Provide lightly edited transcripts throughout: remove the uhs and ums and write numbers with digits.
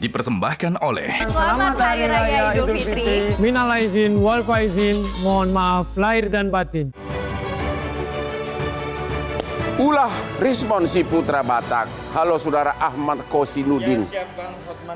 dipersembahkan oleh Selamat Hari Raya Idul Fitri. Minal aizin wal faizin, mohon maaf lahir dan batin. Ulah Rismon si putra Batak. Halo saudara Ahmad Kosinudin.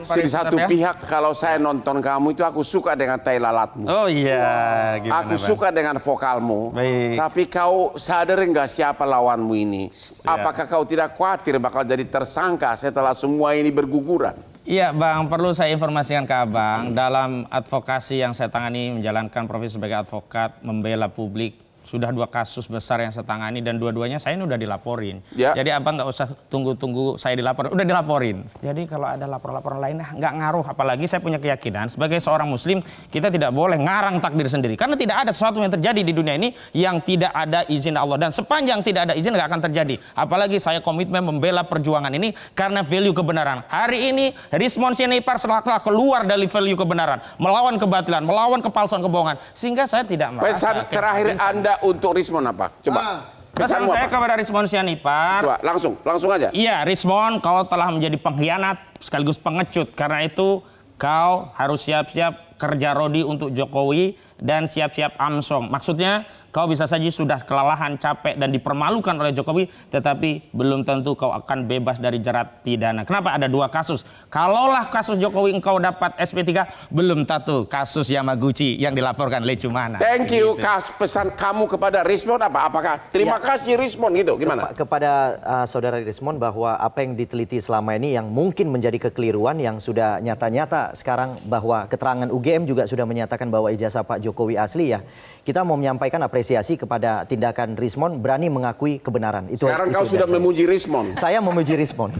Di satu pihak kalau saya nonton kamu itu aku suka dengan tai lalatmu. Oh iya, gimana aku Bang? suka dengan vokalmu. Baik. Tapi kau sadar nggak siapa lawanmu ini? Siap. Apakah kau tidak khawatir bakal jadi tersangka setelah semua ini berguguran? Iya Bang, perlu saya informasikan ke Abang, dalam advokasi yang saya tangani menjalankan profesi sebagai advokat, membela publik, sudah 2 kasus besar yang saya tangani dan dua-duanya saya ini udah dilaporin. Ya. Jadi Abang nggak usah tunggu-tunggu saya dilaporin, udah dilaporin. Jadi kalau ada laporan-laporan lain nggak ngaruh, apalagi saya punya keyakinan sebagai seorang muslim kita tidak boleh ngarang takdir sendiri. Karena tidak ada sesuatu yang terjadi di dunia ini yang tidak ada izin Allah, dan sepanjang tidak ada izin nggak akan terjadi. Apalagi saya komitmen membela perjuangan ini karena value kebenaran. Hari ini Rismon Sianipar telah keluar dari value kebenaran, melawan kebatilan, melawan kepalsuan, kebohongan, sehingga saya tidak merasa. Pesan terakhir Anda untuk Rismon apa? Coba. Pesan Pesanmu saya apa? kepada Rismon Sianipar. Coba langsung aja. Iya, Rismon, kau telah menjadi pengkhianat sekaligus pengecut. Karena itu kau harus siap-siap kerja rodi untuk Jokowi dan siap-siap amsong. Maksudnya kau bisa saja sudah kelelahan, capek dan dipermalukan oleh Jokowi, tetapi belum tentu kau akan bebas dari jerat pidana. Kenapa? Ada 2 kasus. Kalaulah kasus Jokowi engkau dapat SP3, belum tentu kasus Yamaguchi yang dilaporkan Lecumana. Thank you. Gitu. Pesan kamu kepada Rismon apa? Apakah terima kasih Rismon gitu? Gimana? Kepada saudara Rismon bahwa apa yang diteliti selama ini yang mungkin menjadi kekeliruan yang sudah nyata-nyata sekarang, bahwa keterangan UGM juga sudah menyatakan bahwa ijazah Pak Jokowi asli ya. Kita mau menyampaikan apresiasi kepada tindakan Rismon berani mengakui kebenaran. Sekarang kau sudah memuji Rismon. Saya memuji Rismon.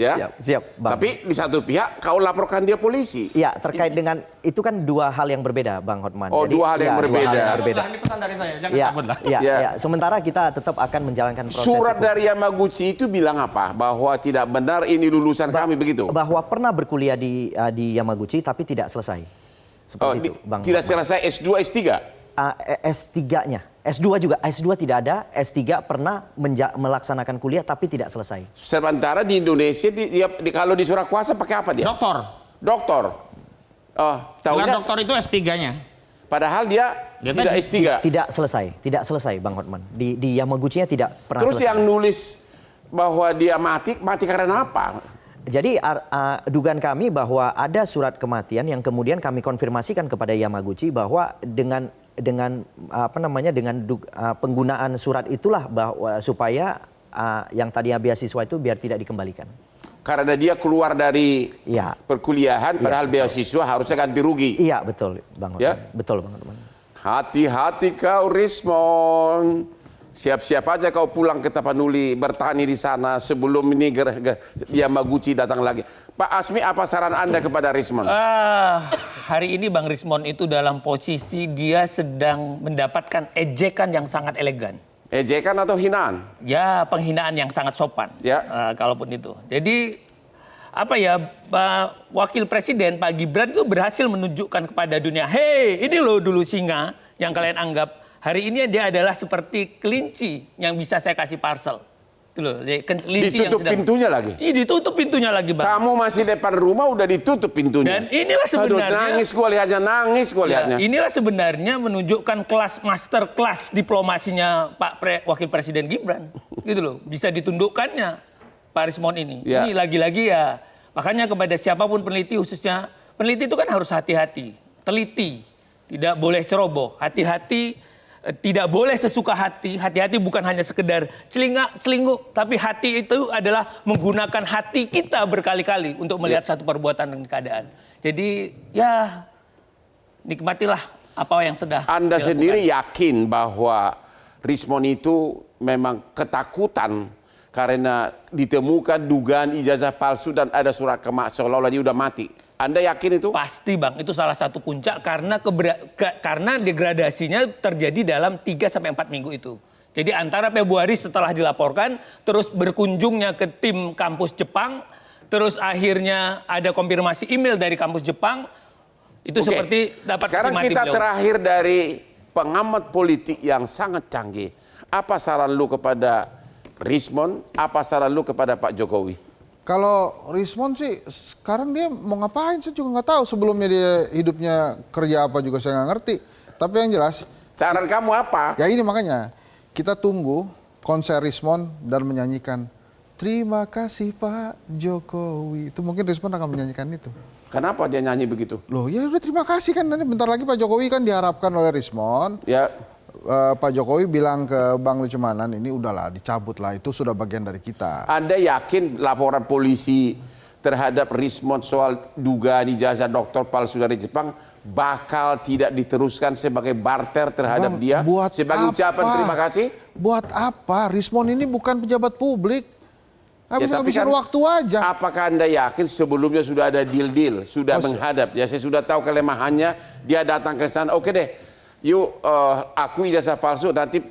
Ya? Siap, Bang. Tapi di satu pihak kau laporkan dia polisi. Iya, terkait dengan itu kan 2 hal yang berbeda, Bang Hotman. Oh, 2 hal yang berbeda. Ini pesan dari saya, jangan Ya, takut lah. ya. Sementara kita tetap akan menjalankan proses Surat hukum. dari Yamaguchi itu bilang apa? Bahwa tidak benar ini lulusan kami begitu. Bahwa pernah berkuliah di Yamaguchi tapi tidak selesai. Seperti itu, Bang tidak Hotman. selesai S2, S3. S3-nya. S2 juga, S2 tidak ada, S3 pernah melaksanakan kuliah tapi tidak selesai. Sementara di Indonesia kalau di surat kuasa pakai apa dia? Doktor. Oh, Gelar tahunya doktor itu S3-nya. padahal dia tidak tadi S3. Tidak selesai, Bang Hotman. Di Yamaguchi-nya tidak pernah Terus selesai. yang nulis bahwa dia mati karena apa? Jadi dugaan kami bahwa ada surat kematian yang kemudian kami konfirmasikan kepada Yamaguchi bahwa dengan penggunaan surat itulah bahwa supaya yang tadinya beasiswa itu biar tidak dikembalikan. Karena dia keluar dari Iya. perkuliahan, padahal beasiswa harusnya ganti rugi. Iya, betul, Bang Hotman. Ya? Betul, Bang Hotman. Hati-hati kau Rismon. Siap-siap aja kau pulang ke Tapanuli bertani di sana sebelum ini Yamaguchi datang lagi. Pak Asmi, apa saran Anda kepada Rismon? Hari ini Bang Rismon itu dalam posisi dia sedang mendapatkan ejekan yang sangat elegan. Ejekan atau hinaan? Ya, penghinaan yang sangat sopan. Ya. Kalaupun itu. Jadi apa ya, Pak Wakil Presiden Pak Gibran itu berhasil menunjukkan kepada dunia, hey, ini loh dulu singa yang kalian anggap. Hari ini dia adalah seperti kelinci yang bisa saya kasih parcel. Itu loh, kelinci Ditutup pintunya lagi? Iya, ditutup pintunya lagi, Bang. Kamu masih depan rumah udah ditutup pintunya. Dan inilah sebenarnya... Aduh, nangis gua lihatnya. Inilah sebenarnya menunjukkan master kelas diplomasinya Pak Wakil Presiden Gibran. Gitu loh, bisa ditundukkannya Pak Rismon ini. Ya. Ini lagi-lagi ya, makanya kepada siapapun peneliti, khususnya peneliti itu kan harus hati-hati, teliti, tidak boleh ceroboh, hati-hati. Tidak boleh sesuka hati. Hati-hati bukan hanya sekedar celingak-celinguk, tapi hati itu adalah menggunakan hati kita berkali-kali untuk melihat satu perbuatan dan keadaan. Jadi ya nikmatilah apa yang sudah Anda dilakukan. sendiri yakin bahwa Rismon itu memang ketakutan karena ditemukan dugaan ijazah palsu dan ada surat seolah-olah dia udah mati. Anda yakin itu? Pasti Bang, itu salah satu puncak karena degradasinya terjadi dalam 3-4 minggu itu. Jadi antara Februari setelah dilaporkan, terus berkunjungnya ke tim kampus Jepang, terus akhirnya ada konfirmasi email dari kampus Jepang, itu seperti dapat Sekarang menikmati kita beliau. terakhir dari pengamat politik yang sangat canggih. Apa saran lu kepada Rismon? Apa saran lu kepada Pak Jokowi? Kalau Rismon sih sekarang dia mau ngapain saya juga nggak tahu. Sebelumnya dia hidupnya kerja apa juga saya nggak ngerti. Tapi yang jelas, Saran kamu apa? ya ini makanya kita tunggu konser Rismon dan menyanyikan terima kasih Pak Jokowi. Itu mungkin Rismon akan menyanyikan itu. Kenapa dia nyanyi begitu? Loh ya udah terima kasih kan, nanti bentar lagi Pak Jokowi kan diharapkan oleh Rismon. Ya, Pak Jokowi bilang ke Bang Lucumanan ini udahlah dicabut lah, itu sudah bagian dari kita. Anda yakin laporan polisi terhadap Rismon soal dugaan ijazah doktor palsu dari Jepang bakal tidak diteruskan sebagai barter terhadap Bang, dia buat sebagai ucapan apa? terima kasih? Buat apa? Rismon ini bukan pejabat publik. Habisin waktu aja. Apakah Anda yakin sebelumnya sudah ada deal-deal, sudah menghadap? Ya saya sudah tahu kelemahannya, dia datang ke sana, oke deh, yuk aku ijazah palsu, nanti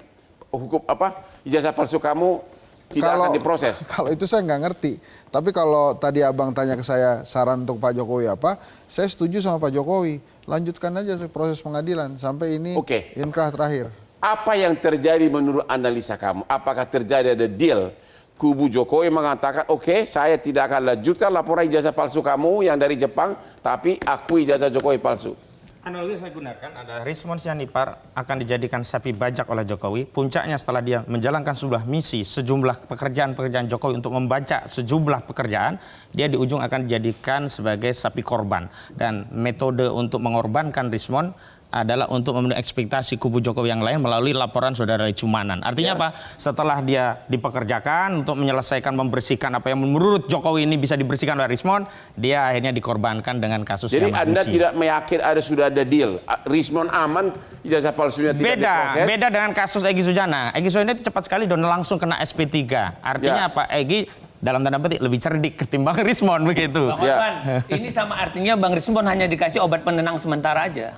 hukum apa ijazah palsu kamu tidak akan diproses. Kalau itu saya nggak ngerti. Tapi kalau tadi abang tanya ke saya saran untuk Pak Jokowi apa, saya setuju sama Pak Jokowi. Lanjutkan aja proses pengadilan sampai ini inkrah terakhir. Apa yang terjadi menurut analisa kamu? Apakah terjadi ada deal? Kubu Jokowi mengatakan, oke, saya tidak akan lanjutkan laporan ijazah palsu kamu yang dari Jepang, tapi aku ijazah Jokowi palsu. Analogi saya gunakan ada Rismon Sianipar akan dijadikan sapi bajak oleh Jokowi. Puncaknya setelah dia menjalankan sebuah misi, sejumlah pekerjaan-pekerjaan Jokowi untuk membaca sejumlah pekerjaan, dia di ujung akan dijadikan sebagai sapi korban. Dan metode untuk mengorbankan Rismon adalah untuk memenuhi ekspektasi kubu Jokowi yang lain melalui laporan saudara Cumanan. Artinya apa? Setelah dia dipekerjakan untuk menyelesaikan, membersihkan apa yang menurut Jokowi ini bisa dibersihkan oleh Rismon, dia akhirnya dikorbankan dengan kasus Jadi Yamaguchi. Anda tidak meyakin sudah ada deal? Rismon aman, ijazah palsunya tidak diproses? Beda dengan kasus Egy Sujana. Egy Sujana itu cepat sekali dan langsung kena SP3. Artinya apa? Egy dalam tanda petik lebih cerdik ketimbang Rismon begitu. Bang Hotman, ini sama artinya Bang Rismon hanya dikasih obat penenang sementara aja.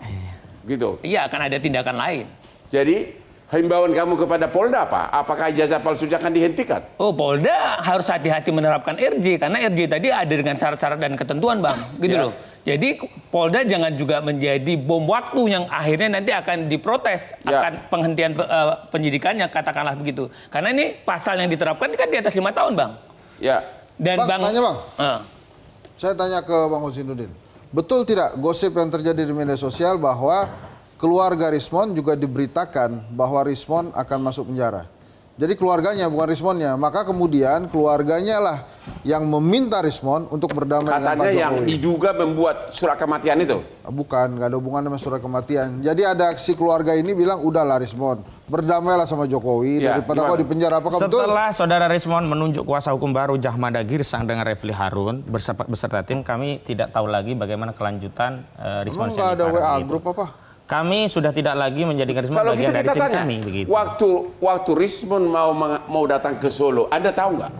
Gitu. Iya, akan ada tindakan lain. Jadi himbauan kamu kepada Polda apa? Apakah ijazah palsunya akan dihentikan? Oh, Polda harus hati-hati menerapkan RJ karena RJ tadi ada dengan syarat-syarat dan ketentuan, Bang. Gitu loh. Jadi Polda jangan juga menjadi bom waktu yang akhirnya nanti akan diprotes akan penghentian penyidikannya, katakanlah begitu. Karena ini pasal yang diterapkan kan di atas 5 tahun, Bang. Ya. Dan Bang, tanya Bang. Saya tanya ke Bang Husinuddin. Betul tidak gosip yang terjadi di media sosial bahwa keluarga Rismon juga diberitakan bahwa Rismon akan masuk penjara? Jadi keluarganya bukan Rismonnya, maka kemudian keluarganya lah yang meminta Rismon untuk berdamai dengan Pak Jokowi. Katanya yang diduga membuat surat kematian itu? Bukan, nggak ada hubungan sama surat kematian. Jadi ada si keluarga ini bilang, udahlah Rismon, berdamailah sama Jokowi daripada kau di penjara. Apakah betul? Setelah saudara Rismon menunjuk kuasa hukum baru Jahmada Girsang dengan Refli Harun beserta tim, kami tidak tahu lagi bagaimana kelanjutan Rismon. Emang nggak ada WA grup apa? Kami sudah tidak lagi menjadikan Rismon bagian dari tim kami. Begitu. Waktu Rismon mau datang ke Solo, Anda tahu nggak?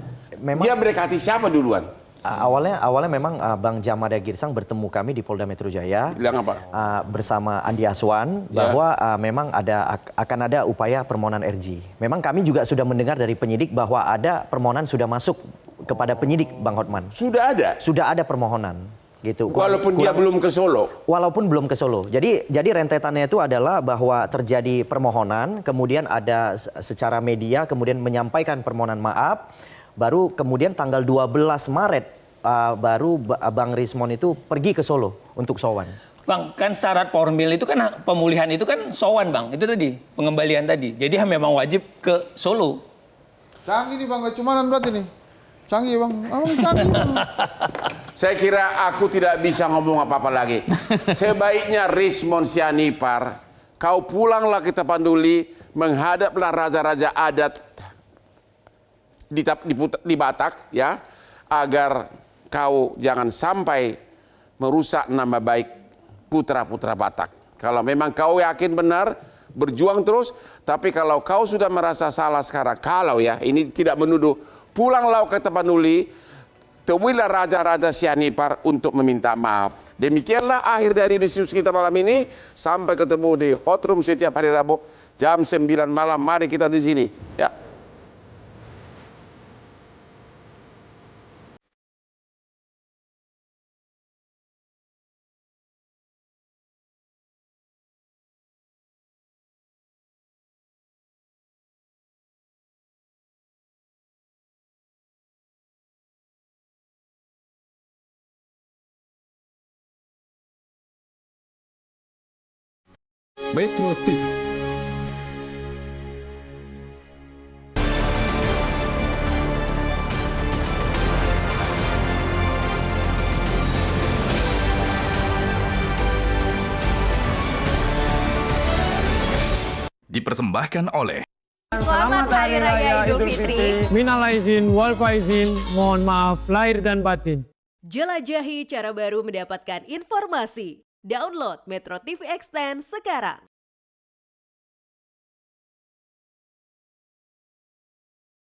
Dia mendekati siapa duluan? Awalnya memang Bang Jahmada Girsang bertemu kami di Polda Metro Jaya. Bilang apa? Bersama Andi Aswan bahwa memang akan ada upaya permohonan RJ. Memang kami juga sudah mendengar dari penyidik bahwa ada permohonan sudah masuk kepada penyidik, Bang Hotman. Sudah ada? Sudah ada permohonan. Gitu. Walaupun dia belum ke Solo? Walaupun belum ke Solo. Jadi rentetannya itu adalah bahwa terjadi permohonan, kemudian ada secara media, kemudian menyampaikan permohonan maaf, baru kemudian tanggal 12 Maret baru Bang Rismon itu pergi ke Solo untuk sowan. Bang, kan syarat formil itu kan pemulihan itu kan sowan, Bang. Itu tadi, pengembalian tadi. Jadi memang wajib ke Solo. Canggih nih Bang, Cumanan berarti nih. Canggih Bang, canggih. Saya kira aku tidak bisa ngomong apa-apa lagi. Sebaiknya Rismon Sianipar, kau pulanglah ke Tapanuli, menghadaplah raja-raja adat di Batak, ya, agar kau jangan sampai merusak nama baik putra-putra Batak. Kalau memang kau yakin benar, berjuang terus. Tapi kalau kau sudah merasa salah sekarang, ini tidak menuduh, pulanglah ke Tapanuli, temuilah raja-raja Sianipar untuk meminta maaf. Demikianlah akhir dari diskusi kita malam ini. Sampai ketemu di Hot Room setiap hari Rabu jam 9 malam. Mari kita di sini. Ya. Metro TV. Dipersembahkan oleh Selamat Hari Raya Idul Fitri. Minal aizin, wal faizin, mohon maaf lahir dan batin. Jelajahi cara baru mendapatkan informasi. Download Metro TV Extend sekarang.